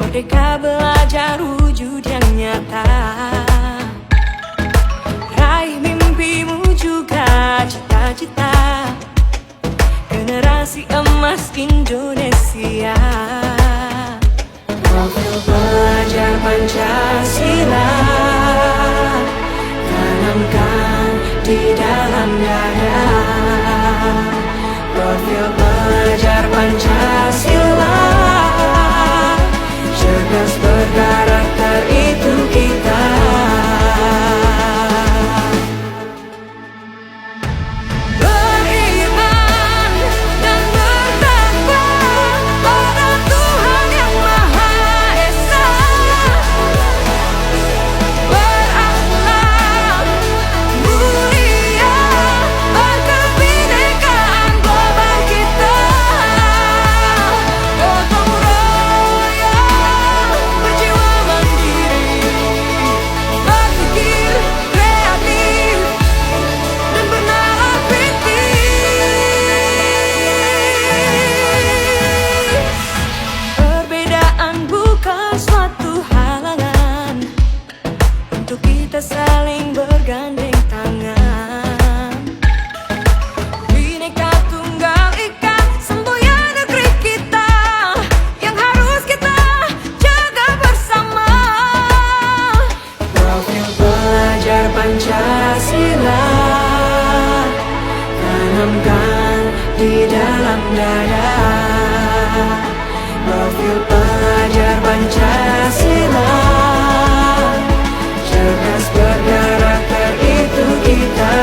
Merdeka belajar wujud yang nyata. Raih mimpimu juga cita-cita. Generasi emas Indonesia. Profil pelajar Pancasila tanamkan di dalam dada. Profil pelajar Pancasila, cerdas berkarakter itu kita. Beriman dan bertakwa pada Tuhan Yang Maha Esa. Berakhlak mulia, berkebinekaan global kita. Gotong royong, berjiwa mandiri, berpikir kreatif dan bernalar kritis. Perbedaan bukan suatu halangan untuk kita saling bergandeng tangan. Bhinneka Tunggal Ika, semboyan negeri kita yang harus kita jaga bersama. Profil pelajar Pancasila tanamkan di dalam dada. Profil pelajar Pancasila, cerdas berkarakter itu kita.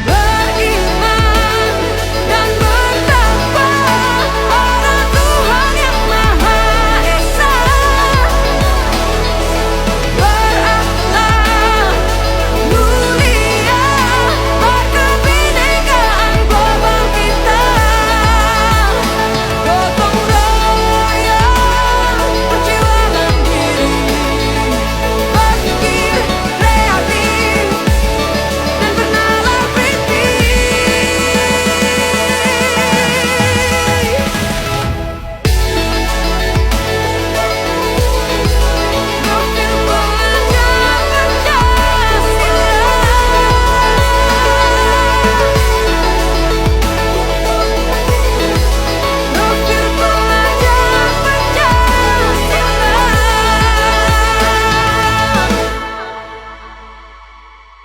Beriman dan bertakwa pada Tuhan Yang Maha Esa. Berakhlak mulia, berkebinekaan global kita. Gotong royong, berjiwa mandiri, berpikir kreatif dan bernalar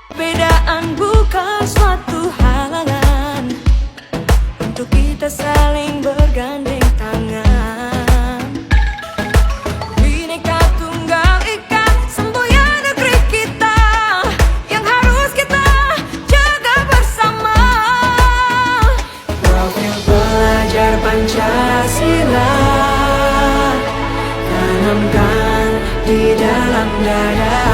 Perbedaan bukan suatu halangan untuk kita saling bergandeng tangan. Bhinneka Tunggal Ika, semboyan negeri kita yang harus kita jaga bersama. Profil pelajar Pancasila tanamkan di dalam dada.